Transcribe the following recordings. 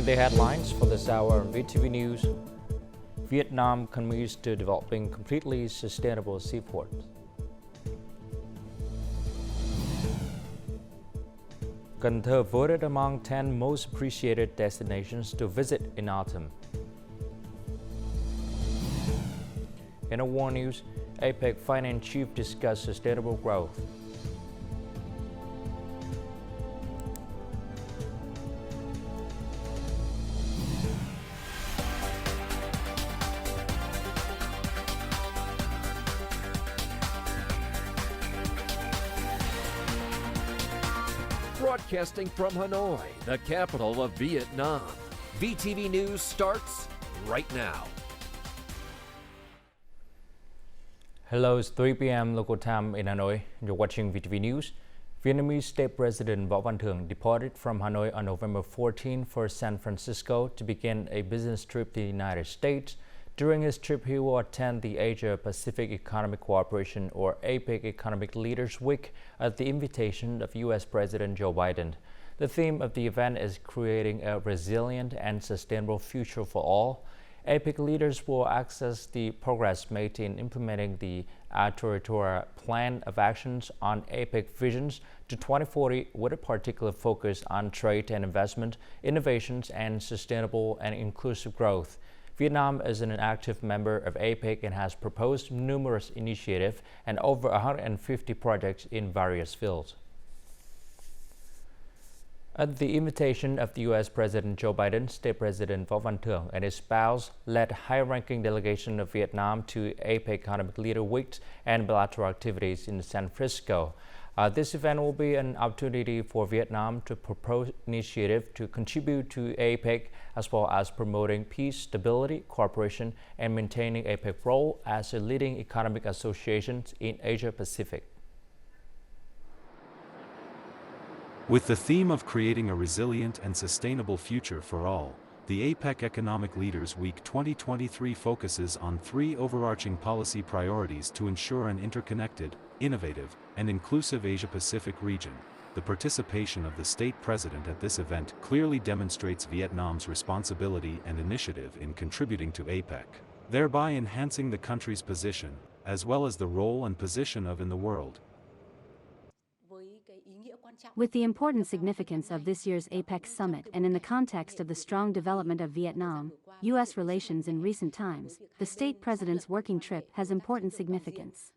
Read the headlines for this hour on VTV News. Vietnam commits to developing completely sustainable seaports. Cần Thơ voted among 10 most appreciated destinations to visit in autumn. In our world news, APEC Finance Chief discuss sustainable growth. Broadcasting from Hanoi, the capital of Vietnam. VTV News starts right now. Hello, it's 3 p.m. local time in Hanoi. You're watching VTV News. Vietnamese State President Võ Văn Thưởng departed from Hanoi on November 14 for San Francisco to begin a business trip to the United States. During his trip, he will attend the Asia-Pacific Economic Cooperation or APEC Economic Leaders Week at the invitation of U.S. President Joe Biden. The theme of the event is creating a resilient and sustainable future for all. APEC leaders will access the progress made in implementing the Territorial Plan of Actions on APEC Visions to 2040 with a particular focus on trade and investment, innovations, and sustainable and inclusive growth. Vietnam is an active member of APEC and has proposed numerous initiatives and over 150 projects in various fields. At the invitation of the U.S. President Joe Biden, State President Võ Văn Thưởng and his spouse led high-ranking delegation of Vietnam to APEC Economic Leader Weeks and bilateral activities in San Francisco. This event will be an opportunity for Vietnam to propose initiatives to contribute to APEC, as well as promoting peace, stability, cooperation, and maintaining APEC's role as a leading economic association in Asia-Pacific. With the theme of creating a resilient and sustainable future for all, the APEC Economic Leaders Week 2023 focuses on three overarching policy priorities to ensure an interconnected, innovative, and inclusive Asia-Pacific region. The participation of the state president at this event clearly demonstrates Vietnam's responsibility and initiative in contributing to APEC, thereby enhancing the country's position, as well as the role and position in the world. With the important significance of this year's APEC Summit and in the context of the strong development of Vietnam-U.S. relations in recent times, the state president's working trip has important significance.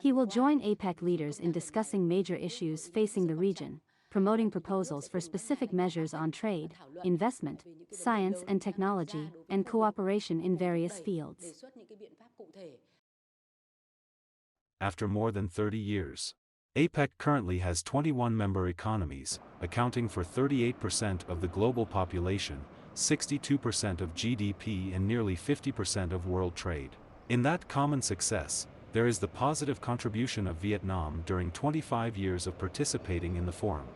He will join APEC leaders in discussing major issues facing the region, promoting proposals for specific measures on trade, investment, science and technology, and cooperation in various fields. After more than 30 years, APEC currently has 21 member economies, accounting for 38% of the global population, 62% of GDP and nearly 50% of world trade. In that common success, there is the positive contribution of Vietnam during 25 years of participating in the forum.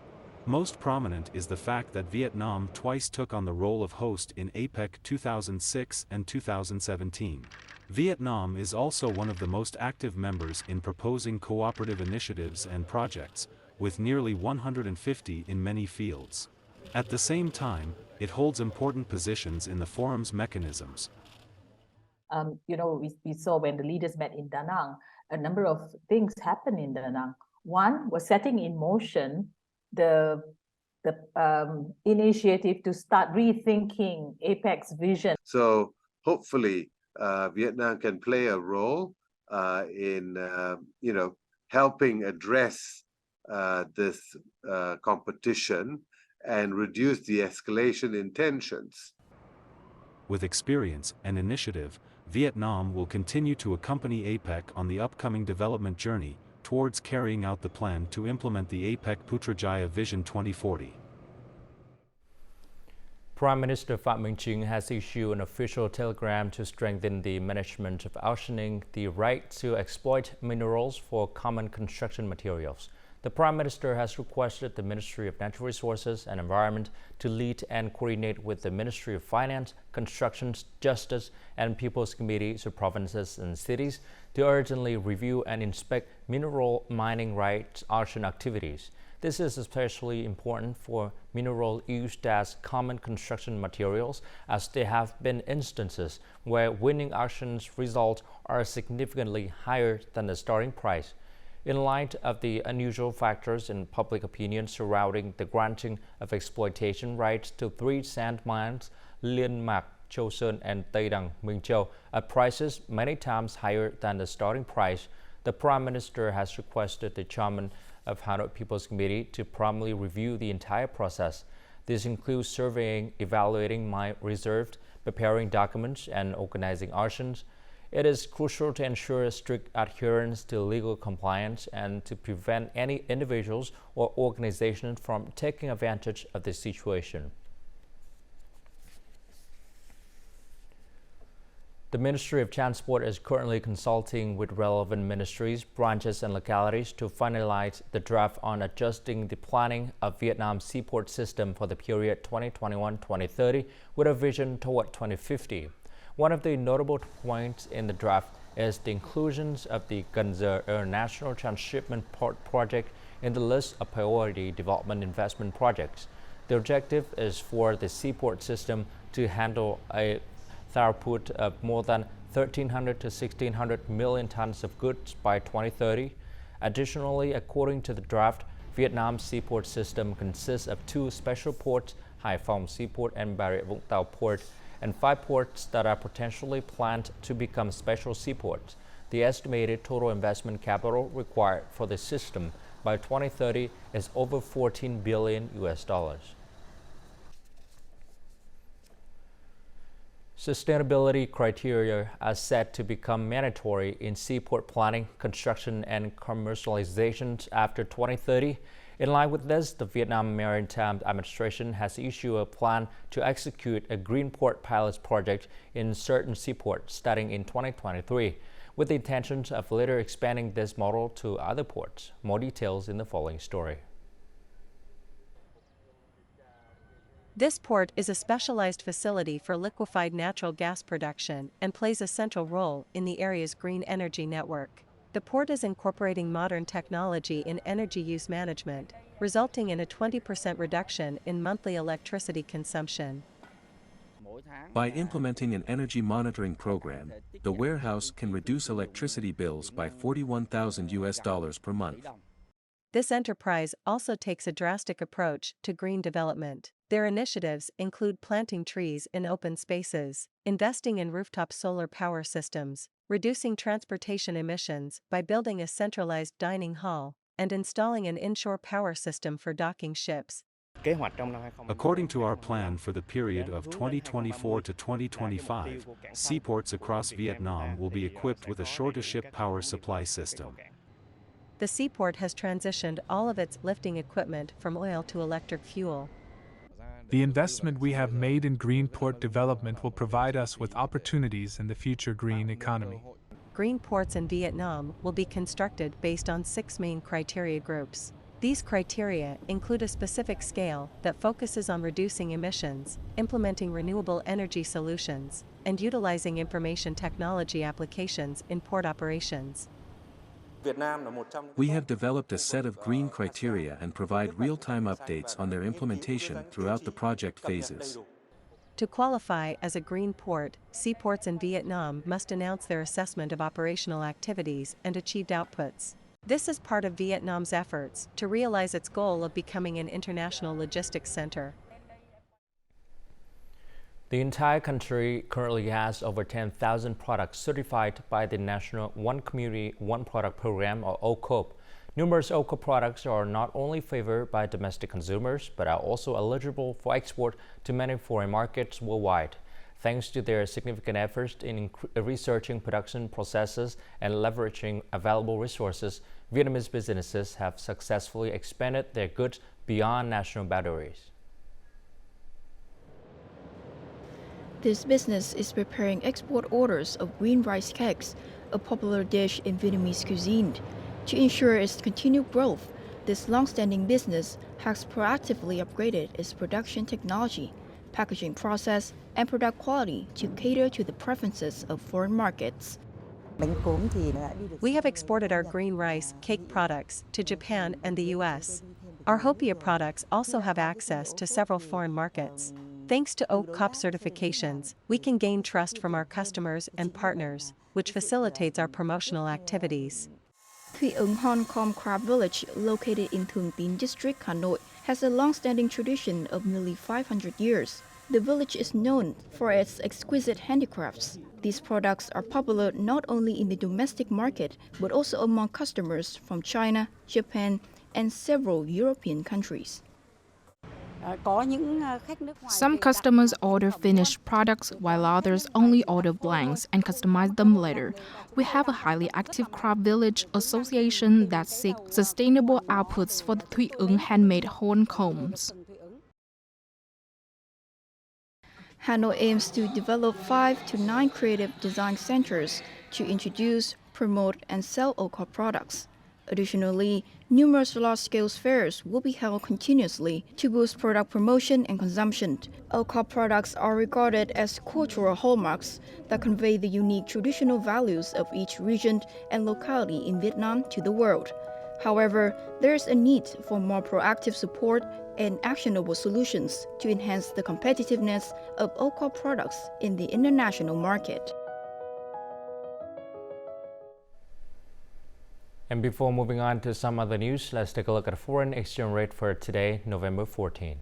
Most prominent is the fact that Vietnam twice took on the role of host in APEC 2006 and 2017. Vietnam is also one of the most active members in proposing cooperative initiatives and projects, with nearly 150 in many fields. At the same time, it holds important positions in the forum's mechanisms. We saw when the leaders met in Da Nang, a number of things happened in Da Nang. One was setting in motion the initiative to start rethinking APEC's vision. So hopefully Vietnam can play a role in helping address this competition and reduce the escalation in tensions. With experience and initiative, Vietnam will continue to accompany APEC on the upcoming development journey towards carrying out the plan to implement the APEC Putrajaya Vision 2040. Prime Minister Phạm Minh Chính has issued an official telegram to strengthen the management of auctioning the right to exploit minerals for common construction materials. The Prime Minister has requested the Ministry of Natural Resources and Environment to lead and coordinate with the Ministry of Finance, Construction, Justice, and People's Committees of provinces and cities to urgently review and inspect mineral mining rights auction activities. This is especially important for minerals used as common construction materials, as there have been instances where winning auctions results are significantly higher than the starting price. In light of the unusual factors in public opinion surrounding the granting of exploitation rights to 3 sand mines, Liên Mạc, Châu Sơn and Tây Đằng, Minh Châu, at prices many times higher than the starting price, the Prime Minister has requested the chairman of Hanoi People's Committee to promptly review the entire process. This includes surveying, evaluating mine reserves, preparing documents, and organizing auctions. It is crucial to ensure strict adherence to legal compliance and to prevent any individuals or organizations from taking advantage of this situation. The Ministry of Transport is currently consulting with relevant ministries, branches, and localities to finalize the draft on adjusting the planning of Vietnam's seaport system for the period 2021-2030 with a vision toward 2050. One of the notable points in the draft is the inclusion of the Cần Giờ International Transshipment Port project in the list of priority development investment projects. The objective is for the seaport system to handle a throughput of more than 1,300 to 1,600 million tons of goods by 2030. Additionally, according to the draft, Vietnam's seaport system consists of 2 special ports, Hải Phòng Seaport and Bà Rịa Vũng Tàu Port, and 5 ports that are potentially planned to become special seaports. The estimated total investment capital required for the system by 2030 is over $14 billion. Sustainability criteria are set to become mandatory in seaport planning, construction, and commercialization after 2030. In line with this, the Vietnam Maritime Administration has issued a plan to execute a green port pilot project in certain seaports starting in 2023, with the intention of later expanding this model to other ports. More details in the following story. This port is a specialized facility for liquefied natural gas production and plays a central role in the area's green energy network. The port is incorporating modern technology in energy use management, resulting in a 20% reduction in monthly electricity consumption. By implementing an energy monitoring program, the warehouse can reduce electricity bills by $41,000 per month. This enterprise also takes a drastic approach to green development. Their initiatives include planting trees in open spaces, investing in rooftop solar power systems, reducing transportation emissions by building a centralized dining hall, and installing an inshore power system for docking ships. According to our plan for the period of 2024 to 2025, seaports across Vietnam will be equipped with a shore-to-ship power supply system. The seaport has transitioned all of its lifting equipment from oil to electric fuel. The investment we have made in green port development will provide us with opportunities in the future green economy. Green ports in Vietnam will be constructed based on 6 main criteria groups. These criteria include a specific scale that focuses on reducing emissions, implementing renewable energy solutions, and utilizing information technology applications in port operations. We have developed a set of green criteria and provide real-time updates on their implementation throughout the project phases. To qualify as a green port, seaports in Vietnam must announce their assessment of operational activities and achieved outputs. This is part of Vietnam's efforts to realize its goal of becoming an international logistics center. The entire country currently has over 10,000 products certified by the National One Community, One Product Program, or OCOP. Numerous OCOP products are not only favored by domestic consumers, but are also eligible for export to many foreign markets worldwide. Thanks to their significant efforts in researching production processes and leveraging available resources, Vietnamese businesses have successfully expanded their goods beyond national boundaries. This business is preparing export orders of green rice cakes, a popular dish in Vietnamese cuisine. To ensure its continued growth, this long-standing business has proactively upgraded its production technology, packaging process, and product quality to cater to the preferences of foreign markets. We have exported our green rice cake products to Japan and the US. Our Hopia products also have access to several foreign markets. Thanks to Oak COP certifications, we can gain trust from our customers and partners, which facilitates our promotional activities. Thuy Ung Hon Com Crab Village, located in Thường Tín District, Hanoi, has a long-standing tradition of nearly 500 years. The village is known for its exquisite handicrafts. These products are popular not only in the domestic market, but also among customers from China, Japan, and several European countries. Some customers order finished products, while others only order blanks and customize them later. We have a highly active crab village association that seeks sustainable outputs for the Thuy Ung handmade horn combs. Hanoi aims to develop 5 to 9 creative design centers to introduce, promote, and sell OCOP products. Additionally, numerous large-scale fairs will be held continuously to boost product promotion and consumption. OCOP products are regarded as cultural hallmarks that convey the unique traditional values of each region and locality in Vietnam to the world. However, there is a need for more proactive support and actionable solutions to enhance the competitiveness of OCOP products in the international market. And before moving on to some other news, let's take a look at the foreign exchange rate for today, November 14.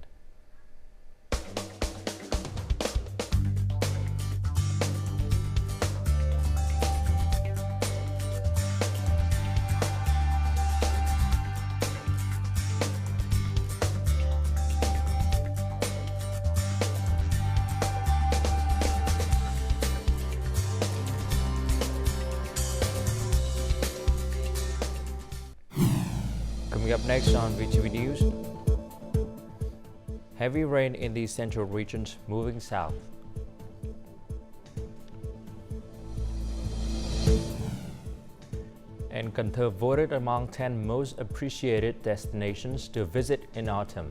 Coming up next on VTV News, heavy rain in the central regions moving south. And Cần Thơ voted among 10 most appreciated destinations to visit in autumn.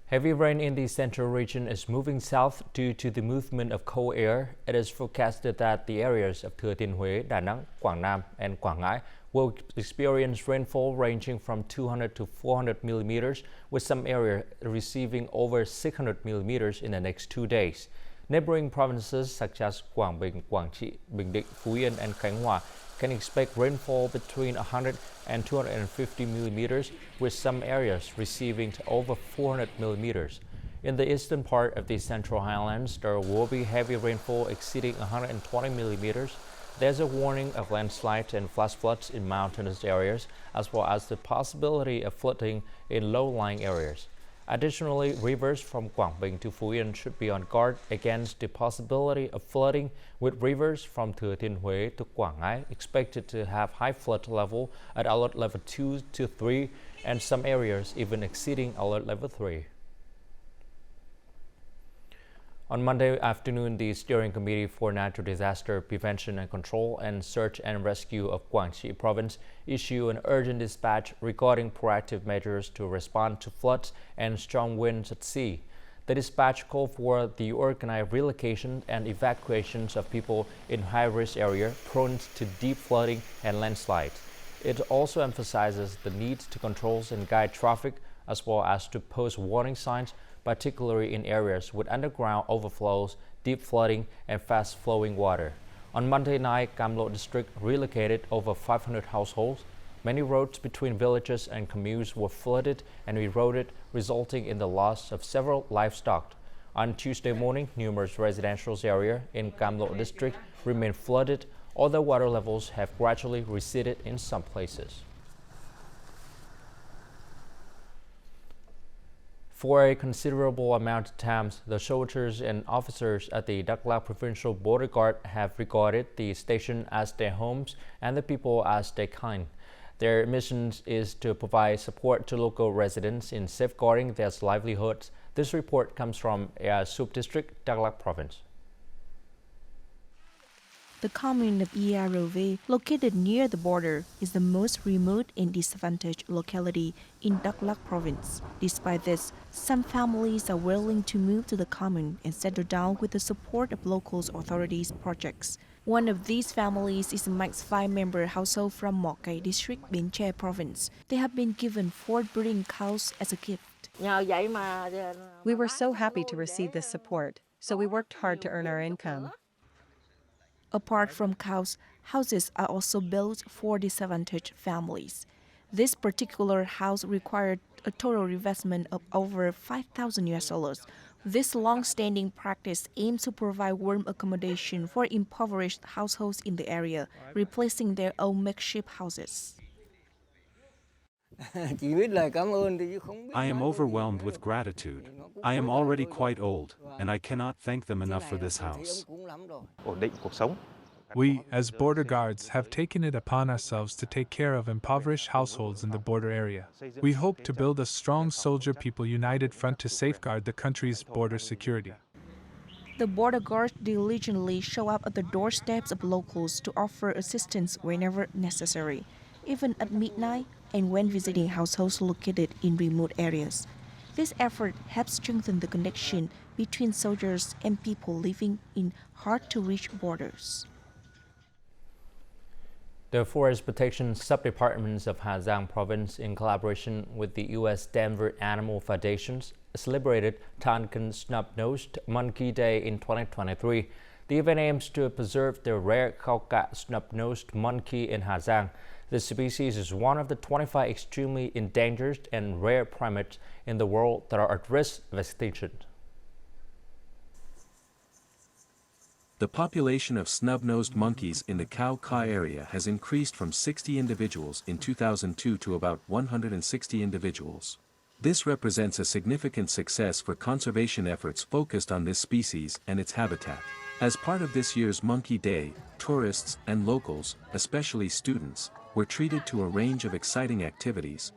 Heavy rain in the central region is moving south due to the movement of cold air. It is forecasted that the areas of Thừa Thiên Huế, Đà Nẵng, Quảng Nam, and Quảng Ngãi will experience rainfall ranging from 200 to 400 millimeters, with some areas receiving over 600 millimeters in the next 2 days. Neighboring provinces such as Quảng Bình, Quảng Trị, Bình Định, Phú Yên, and Khánh Hòa can expect rainfall between 100 and 250 millimeters, with some areas receiving to over 400 millimeters. In the eastern part of the Central Highlands, there will be heavy rainfall exceeding 120 millimeters. There's a warning of landslides and flash floods in mountainous areas, as well as the possibility of flooding in low-lying areas. Additionally, rivers from Quảng Bình to Phú Yên should be on guard against the possibility of flooding, with rivers from Thừa Thiên Huế to Quảng Ngãi expected to have high flood level at alert level 2 to 3, and some areas even exceeding alert level 3. On Monday afternoon, the Steering Committee for Natural Disaster Prevention and Control and Search and Rescue of Quảng Trị Province issued an urgent dispatch regarding proactive measures to respond to floods and strong winds at sea. The dispatch called for the organized relocation and evacuations of people in high-risk areas prone to deep flooding and landslides. It also emphasizes the need to control and guide traffic, as well as to post warning signs, particularly in areas with underground overflows, deep flooding, and fast-flowing water. On Monday night, Cam Lộ district relocated over 500 households. Many roads between villages and communes were flooded and eroded, resulting in the loss of several livestock. On Tuesday morning, numerous residential areas in Cam Lộ district remain flooded, although water levels have gradually receded in some places. For a considerable amount of time, the soldiers and officers at the Đắk Lắk Provincial Border Guard have regarded the station as their homes and the people as their kind. Their mission is to provide support to local residents in safeguarding their livelihoods. This report comes from Ea Súp District, Đắk Lắk Province. The commune of Iarove, located near the border, is the most remote and disadvantaged locality in Đắk Lắk province. Despite this, some families are willing to move to the commune and settle down with the support of local authorities' projects. One of these families is a mixed 5-member household from Mỏ Cày district, Bến Tre province. They have been given 4 breeding cows as a gift. We were so happy to receive this support, so we worked hard to earn our income. Apart from cows, houses are also built for disadvantaged families. This particular house required a total investment of over $5,000. This long-standing practice aims to provide warm accommodation for impoverished households in the area, replacing their own makeshift houses. I am overwhelmed with gratitude. I am already quite old, and I cannot thank them enough for this house. We, as border guards, have taken it upon ourselves to take care of impoverished households in the border area. We hope to build a strong soldier people united front to safeguard the country's border security. The border guards diligently show up at the doorsteps of locals to offer assistance whenever necessary, even at midnight and when visiting households located in remote areas. This effort helps strengthen the connection between soldiers and people living in hard-to-reach borders. The Forest Protection Subdepartments of Hà Giang Province, in collaboration with the U.S. Denver Animal Foundations, celebrated Tonkin Snub-Nosed Monkey Day in 2023. The event aims to preserve the rare khao cạ snub-nosed monkey in Hà Giang. This species is one of the 25 extremely endangered and rare primates in the world that are at risk of extinction. The population of snub-nosed monkeys in the Khao Cạ area has increased from 60 individuals in 2002 to about 160 individuals. This represents a significant success for conservation efforts focused on this species and its habitat. As part of this year's Monkey Day, tourists and locals, especially students, were treated to a range of exciting activities.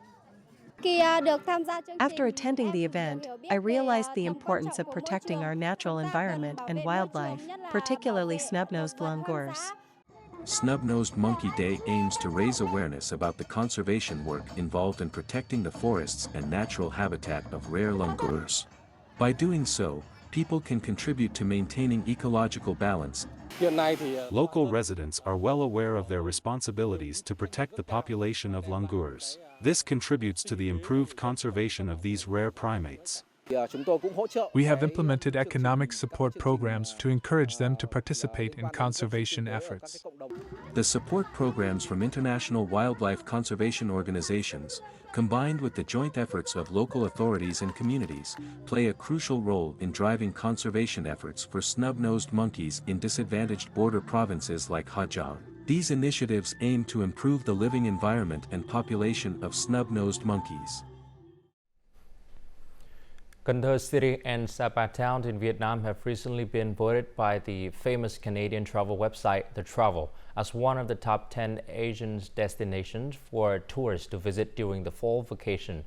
After attending the event, I realized the importance of protecting our natural environment and wildlife, particularly snub-nosed langurs. Snub-Nosed Monkey Day aims to raise awareness about the conservation work involved in protecting the forests and natural habitat of rare langurs. By doing so, people can contribute to maintaining ecological balance. Local residents are well aware of their responsibilities to protect the population of langurs. This contributes to the improved conservation of these rare primates. We have implemented economic support programs to encourage them to participate in conservation efforts. The support programs from international wildlife conservation organizations, combined with the joint efforts of local authorities and communities, play a crucial role in driving conservation efforts for snub-nosed monkeys in disadvantaged border provinces like Hà Giang. These initiatives aim to improve the living environment and population of snub-nosed monkeys. Cần Thơ City and Sapa Town in Vietnam have recently been voted by the famous Canadian travel website The Travel as one of the top 10 Asian destinations for tourists to visit during the fall vacation.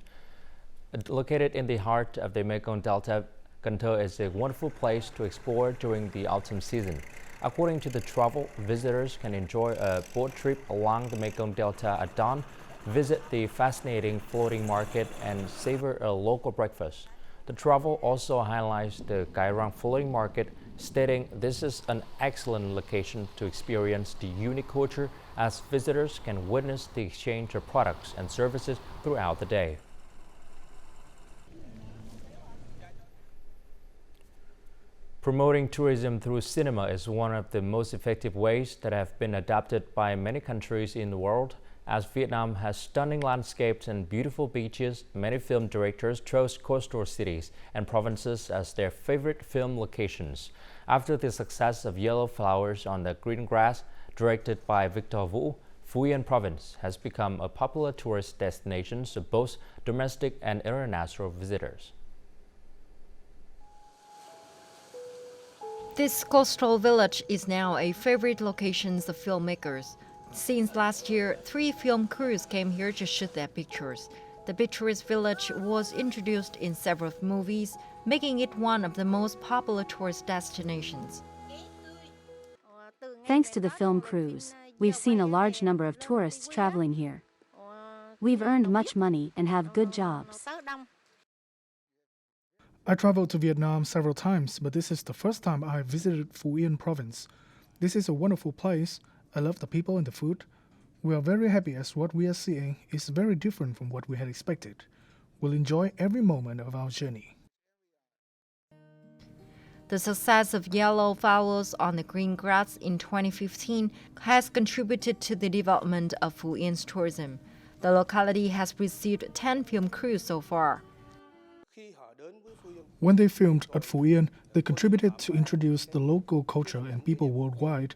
Located in the heart of the Mekong Delta, Cần Thơ is a wonderful place to explore during the autumn season. According to The Travel, visitors can enjoy a boat trip along the Mekong Delta at dawn, visit the fascinating floating market, and savor a local breakfast. The Travel also highlights the Cái Răng floating market, stating this is an excellent location to experience the unique culture, as visitors can witness the exchange of products and services throughout the day. Promoting tourism through cinema is one of the most effective ways that have been adopted by many countries in the world. As Vietnam has stunning landscapes and beautiful beaches, many film directors chose coastal cities and provinces as their favorite film locations. After the success of Yellow Flowers on the Green Grass, directed by Victor Vũ, Phie province has become a popular tourist destination for both domestic and international visitors. This coastal village is now a favorite location of filmmakers. Since last year, 3 film crews came here to shoot their pictures. The picturesque village was introduced in several movies, making it one of the most popular tourist destinations. Thanks to the film cruise, we've seen a large number of tourists traveling here. We've earned much money and have good jobs. I traveled to Vietnam several times, but this is the first time I visited Phú Yên province. This is a wonderful place. I love the people and the food. We are very happy as what we are seeing is very different from what we had expected. We'll enjoy every moment of our journey. The success of yellow flowers on the green grass in 2015 has contributed to the development of Phú Yên tourism. The locality has received 10 film crews so far. When they filmed at Phú Yên, they contributed to introduce the local culture and people worldwide.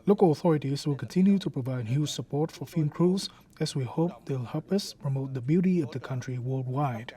Local authorities will continue to provide huge support for film crews, as we hope they'll help us promote the beauty of the country worldwide.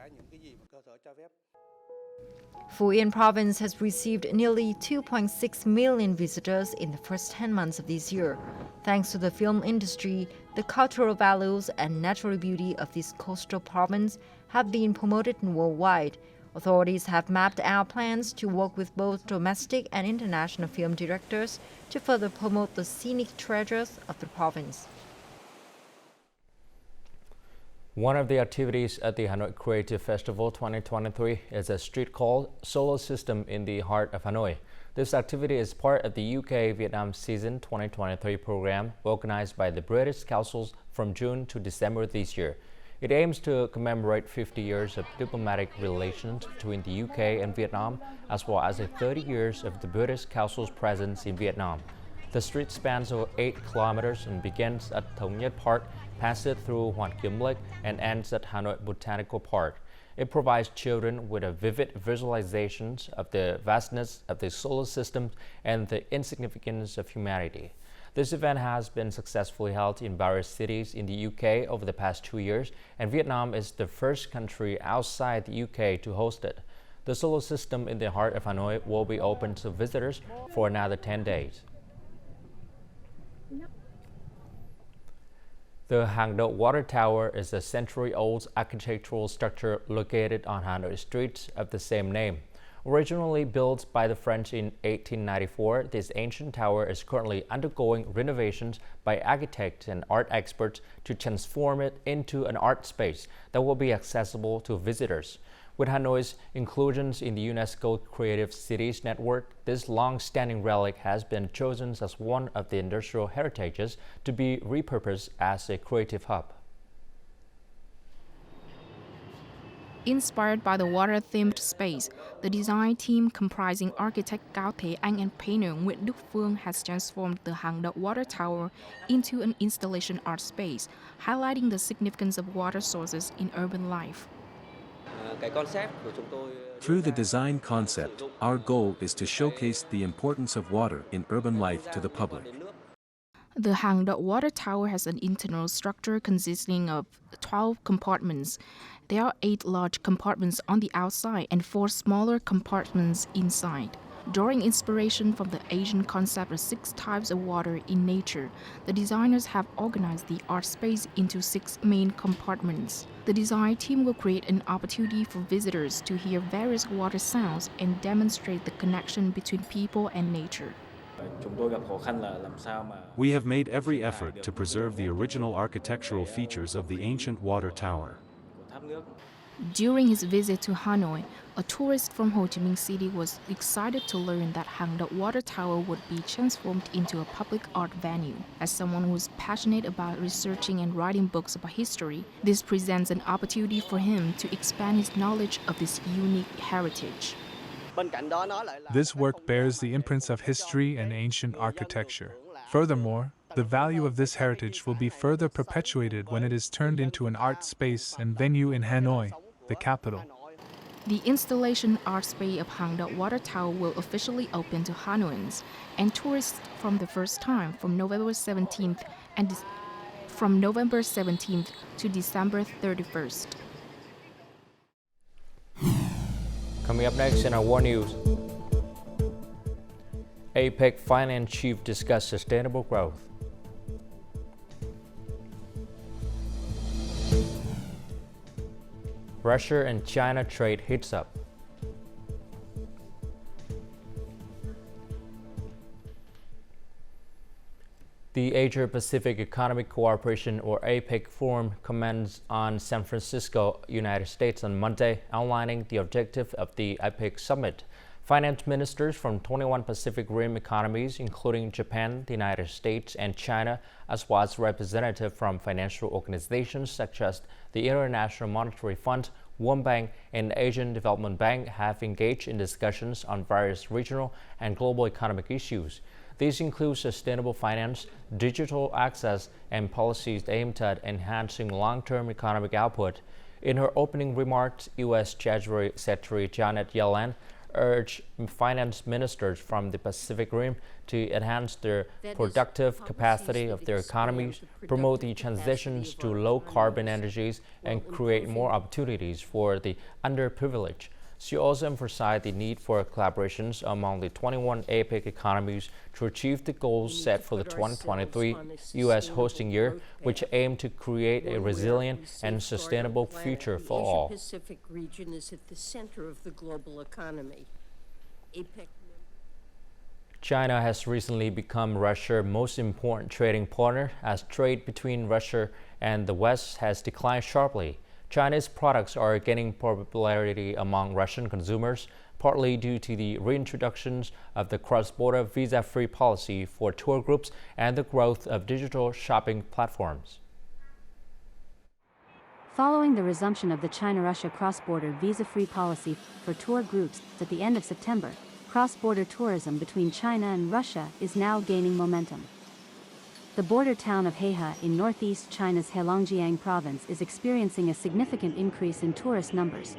Phú Yên province has received nearly 2.6 million visitors in the first 10 months of this year. Thanks to the film industry, the cultural values and natural beauty of this coastal province have been promoted worldwide. Authorities have mapped out plans to work with both domestic and international film directors to further promote the scenic treasures of the province. One of the activities at the Hanoi Creative Festival 2023 is a street called Solar System in the heart of Hanoi. This activity is part of the UK-Vietnam Season 2023 program organized by the British Councils from June to December this year. It aims to commemorate 50 years of diplomatic relations between the UK and Vietnam, as well as 30 years of the British Council's presence in Vietnam. The street spans over 8 kilometers and begins at Thống Nhất Park, passes through Hoàn Kiếm Lake, and ends at Hanoi Botanical Park. It provides children with a vivid visualizations of the vastness of the solar system and the insignificance of humanity. This event has been successfully held in various cities in the UK over the past 2 years, and Vietnam is the first country outside the UK to host it. The solar system in the heart of Hanoi will be open to visitors for another 10 days. The Hang Động Water Tower is a century-old architectural structure located on Hanoi streets of the same name. Originally built by the French in 1894, this ancient tower is currently undergoing renovations by architects and art experts to transform it into an art space that will be accessible to visitors. With Hanoi's inclusions in the UNESCO Creative Cities Network, this long-standing relic has been chosen as one of the industrial heritages to be repurposed as a creative hub. Inspired by the water-themed space, the design team comprising architect Cao Thế Anh and painter Nguyễn Đức Phương has transformed the Hang Động Water Tower into an installation art space, highlighting the significance of water sources in urban life. Through the design concept, our goal is to showcase the importance of water in urban life to the public. The Hang Động Water Tower has an internal structure consisting of 12 compartments. There are 8 large compartments on the outside and 4 smaller compartments inside. Drawing inspiration from the Asian concept of 6 types of water in nature, the designers have organized the art space into 6 main compartments. The design team will create an opportunity for visitors to hear various water sounds and demonstrate the connection between people and nature. We have made every effort to preserve the original architectural features of the ancient water tower. During his visit to Hanoi, a tourist from Ho Chi Minh City was excited to learn that Hang Động Water Tower would be transformed into a public art venue. As someone who is passionate about researching and writing books about history, this presents an opportunity for him to expand his knowledge of this unique heritage. This work bears the imprints of history and ancient architecture. Furthermore, the value of this heritage will be further perpetuated when it is turned into an art space and venue in Hanoi, the capital. The installation art space of Hang Động Water Tower will officially open to Hanoians and tourists from the first time from November 17th to December 31st. Coming up next in our War News, APEC Finance Chief discuss sustainable growth. Russia and China trade heats up. The Asia-Pacific Economic Cooperation, or APEC Forum, commenced on San Francisco, United States on Monday, outlining the objective of the APEC Summit. Finance ministers from 21 Pacific Rim economies, including Japan, the United States, and China, as well as representatives from financial organizations such as the International Monetary Fund, World Bank, and Asian Development Bank, have engaged in discussions on various regional and global economic issues. These include sustainable finance, digital access, and policies aimed at enhancing long-term economic output. In her opening remarks, U.S. Treasury Secretary Janet Yellen urged finance ministers from the Pacific Rim to enhance the productive capacity of their economies, promote the transitions to low-carbon energies, and create more opportunities for the underprivileged. She also emphasized the need for collaborations among the 21 APEC economies to achieve the goals set for the 2023 U.S. hosting year, which aim to create a resilient and sustainable future for all. The Asia-Pacific region is at the center of the global economy. China has recently become Russia's most important trading partner, as trade between Russia and the West has declined sharply. Chinese products are gaining popularity among Russian consumers, partly due to the reintroductions of the cross-border visa-free policy for tour groups and the growth of digital shopping platforms. Following the resumption of the China-Russia cross-border visa-free policy for tour groups at the end of September, cross-border tourism between China and Russia is now gaining momentum. The border town of Phie in northeast China's Heilongjiang province is experiencing a significant increase in tourist numbers.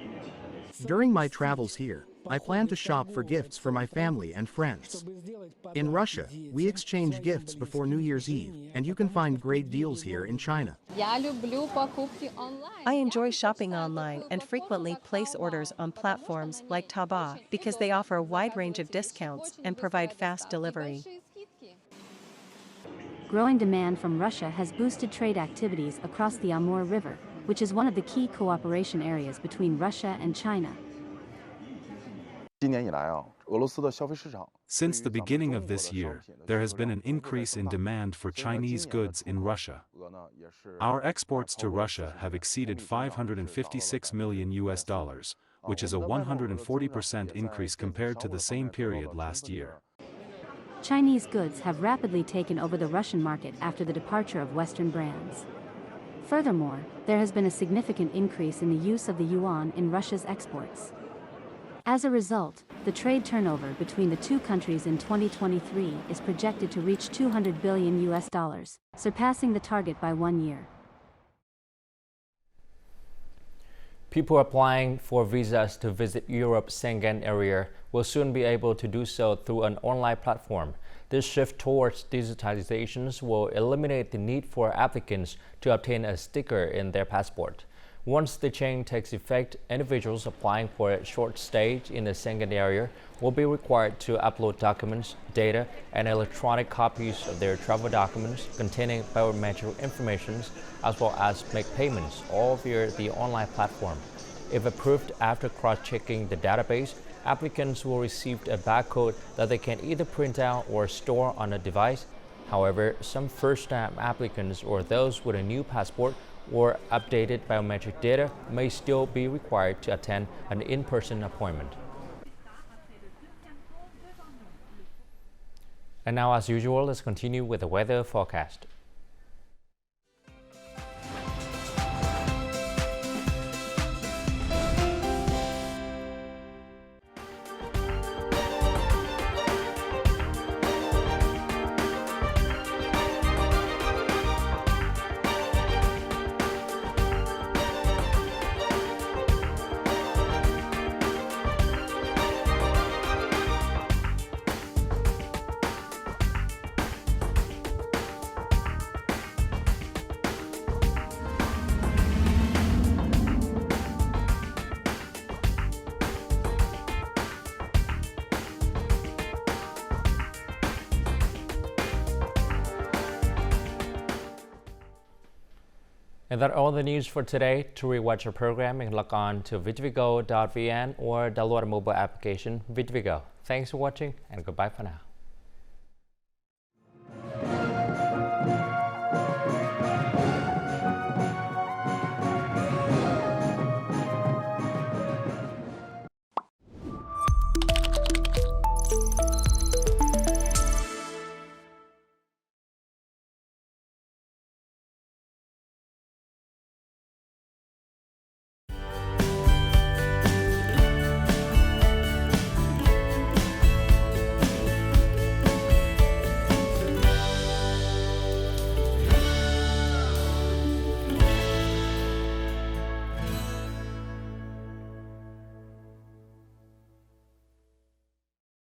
During my travels here, I plan to shop for gifts for my family and friends. In Russia, we exchange gifts before New Year's Eve, and you can find great deals here in China. I enjoy shopping online and frequently place orders on platforms like Taobao because they offer a wide range of discounts and provide fast delivery. Growing demand from Russia has boosted trade activities across the Amur River, which is one of the key cooperation areas between Russia and China. Since the beginning of this year, there has been an increase in demand for Chinese goods in Russia. Our exports to Russia have exceeded $556 million, which is a 140% increase compared to the same period last year. Chinese goods have rapidly taken over the Russian market after the departure of Western brands. Furthermore, there has been a significant increase in the use of the yuan in Russia's exports. As a result, the trade turnover between the two countries in 2023 is projected to reach $200 billion, surpassing the target by 1 year. People applying for visas to visit Europe's Schengen area will soon be able to do so through an online platform. This shift towards digitization will eliminate the need for applicants to obtain a sticker in their passport. Once the change takes effect, individuals applying for a short stay in the Schengen area will be required to upload documents, data, and electronic copies of their travel documents containing biometric information, as well as make payments, all via the online platform. If approved after cross-checking the database, applicants will receive a barcode that they can either print out or store on a device. However, some first-time applicants or those with a new passport or updated biometric data may still be required to attend an in-person appointment. And now, as usual, let's continue with the weather forecast. And that's all the news for today. To rewatch our program, you can log on to VTVgo.vn or download a mobile application VTVgo. Thanks for watching and goodbye for now.